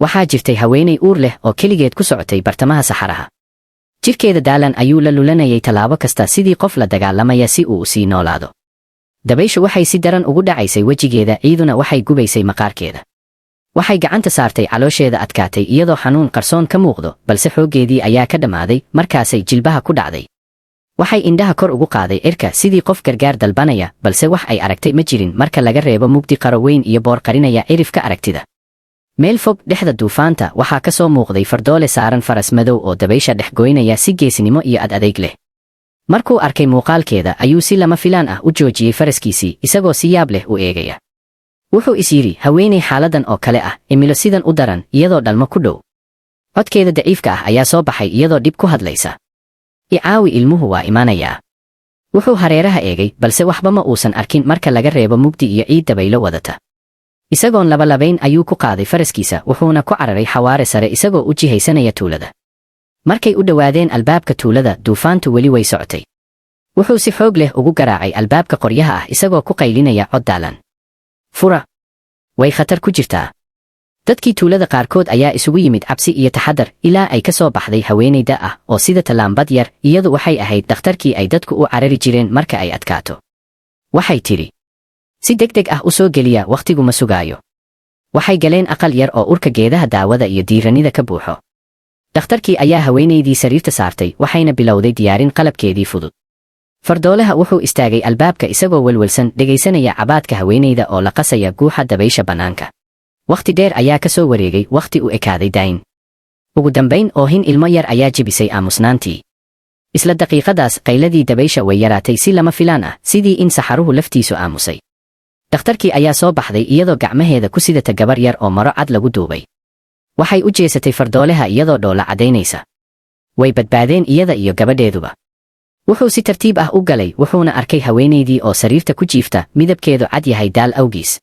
waxaa jirtay haweenay uur leh oo keligeed ku socotay bartamaha saxaraha. Jirkeeda daalan ayuu la lulanayay tallaabo kasta sidii qof la dagaalamaya si uu sii noolaado. Dabayshu waxay si daran ugu dhacaysay wejigeeda, ciiduna waxay gubaysay maqaarkeeda. Waxay gacanta saartay caloosheeda adkaatay iyadoo xanuun qarsoon ka muuqdo, balse xooggeedii ayaa ka dhammaaday, markaasay jilbaha ku dhacday. Waxay indhaha kor ugu qaaday cirka sidii qof gargaar dalbanaya, balse wax ay aragtay ma jirin marka laga reebo mugdi qaro weyn iyo boor qarinaya cirifka aragtida. Meel fog dhexda duufaanta waxaa ka soo muuqday fardoole saaran faras madow oo dabaysha dhex goynaya si geesinimo iyo adayg leh. Markuu arkay muuqaalkeeda ayuu si lama filaan ah u joojiyey faraskiisii, isagoo si yaab leh u eegaya. Wuxuu is yidhi, haweenay xaaladan oo kale ah, cimilo sidan u daran, iyadoo dhalmo ku dhow. Codkeeda daciifka ah ayaa soo baxay iyadoo dhib ku hadlaysa. I caawi, ilmuhu waa imanayaa. Wuxuu hareeraha eegay, balse waxba ma uusan arkin marka laga reebo mugdi iyo ciid dabaylo wadata. Isagoon labalabayn ayuu ku qaaday faraskiisa, wuxuuna ku cararay xawaare sare isagoo u jihaysanaya tuulada. Markay u dhowaadeen albaabka tuulada, duufaantu weli way socotay. Wuxuu si xoog leh ugu garaacay albaabka qoryaha ah isagoo ku qaylinaya cod daalan. Fura! Way khatar ku jirtaa. Dadkii tuulada qaarkood ayaa isugu yimid cabsi iyo taxadar ilaa ay ka soo baxday haweenayda ah oo sida tallaambad yar, iyadu waxay ahayd dhakhtarkii ay dadku u carari jireen marka ay adkaato. Waxay tidhi, si degdeg ah u soo geliya, wakhtigu ma sugaayo. Waxay galeen aqal yar oo urka geedaha daawada iyo diiranida ka buuxo. Dhakhtarkii ayaa haweenaydii sariirta saartay, waxayna bilowday diyaarin qalabkeedii fudud. Fardoolaha wuxuu istaagay albaabka isagoo welwelsan, dhegaysanaya cabaadka haweenayda oo la qasaya guuxa dabaysha bannaanka. Wakhti dheer ayaa ka soo wareegay, wakhti u ekaaday daayin. Ugu dambayn, oohin ilmo yar ayaa jebisay aamusnaantii. Isla daqiiqadaas qayladii dabaysha way yaraatay si lama filaan ah, sidii in saxaruhu laftiisu aamusay. Dhakhtarkii ayaa soo baxday iyadoo gacmaheeda ku sidata gabar yar oo maro cad lagu duubay. Waxay u jeesatay fardoolaha iyadoo dhoola cadaynaysa. Way badbaadeen iyada iyo gabadheeduba. Wuxuu si tartiib ah u galay, wuxuuna arkay haweenaydii oo sariirta ku jiifta, midabkeedu cad yahay daal awgiis.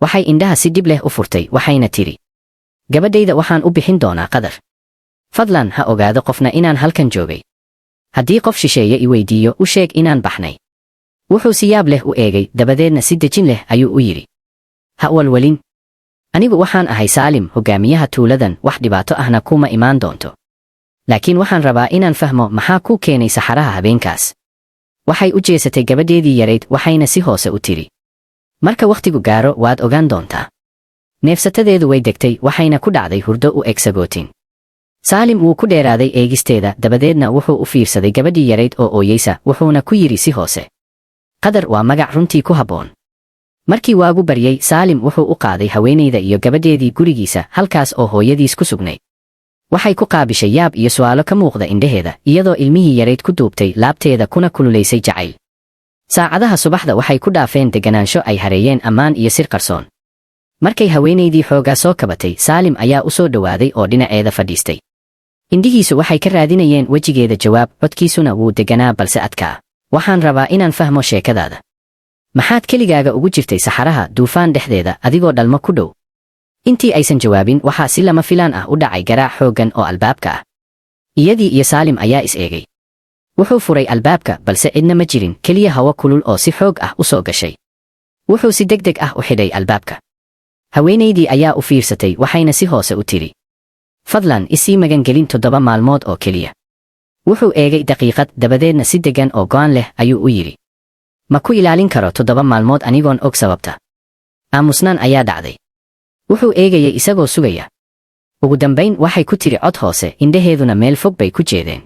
Waxay indhaha si dhib leh u furtay, waxayna tidhi, gabadhayda waxaan u bixin doonaa Qadar. Fadlan ha ogaado qofna inaan halkan joogay. Haddii qof shisheeye i weydiiyo, u sheeg inaan baxnay. Wuxuu si yaab leh u eegay, dabadeedna si dejin leh ayuu u yidhi, ha walwalin. Anigu waxaan ahay Saalim, hogaamiyaha tuuladan, wax dhibaato ahna kuma imaan doonto. Laakiin waxaan rabaa inaan fahmo maxaa kuu keenay saxaraha habeenkaas. Waxay u jeesatay gabadheedii yarayd, waxayna si hoose u tidhi, marka wakhtigu gaaro waad ogaan doontaa. Neefsatadeedu way degtay, waxayna ku dhacday hurdo u eg sagootin. Saalim wuu ku dheeraaday eegisteeda, dabadeedna wuxuu u fiirsaday gabadhii yarayd oo ooyeysa, wuxuuna ku yidhi si hoose, Qadar waa magac runtii ku habboon. Markii waagu baryay, Saalim wuxuu u qaaday haweenayda iyo gabadheedii gurigiisa, halkaas oo hooyadiis ku sugnayd. Waxay ku qaabishay yaab iyo su'aalo ka muuqda indhaheeda, iyadoo ilmihii yarayd ku duubtay laabteeda kuna kululaysay jacayl. Saacadaha subaxda waxay ku dhaafeen deganaansho ay hareeyeen ammaan iyo sir qarsoon. Markay haweenaydii xoogaa soo kabatay, Saalim ayaa u soo dhowaaday oo dhinaceeda fadhiistay. Indhihiisu waxay ka raadinayeen wejigeeda jawaab, codkiisuna wuu deganaa balse adkaa. Waxaan rabaa inaan fahmo sheekadaada. Maxaad keligaaga ugu jirtay saxaraha duufaan dhexdeeda adigoo dhalmo ku dhow? Intii aysan jawaabin, waxaa si lama filaan ah u dhacay garaac xooggan oo albaabka ah. Iyadii iyo Saalim ayaa is eegay. Wuxuu furay albaabka, balse cidna ma jirin, keliya hawo kulul oo si xoog ah u soo gashay. Wuxuu si degdeg ah u xidhay albaabka. Haweenaydii ayaa u fiirsatay, waxayna si hoose u tidhi, fadlan isii magangelin 7 maalmood oo keliya. Wuxuu eegay daqiiqad, dabadeedna si degan oo go'aan leh ayuu u yidhi, ma ku ilaalin karo 7 maalmood anigoon og sababta. Aamusnaan ayaa dhacday. Wuxuu eegayay isagoo sugaya. Ugu dambayn waxay ku tiri cod hoose, indhaheeduna meel fog bay ku jeedeen.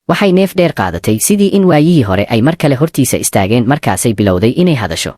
Waxay neef dheer qaadatay sidii in waayihii hore ay mar kale hortiisa istaageen, markaasay bilowday inay hadasho.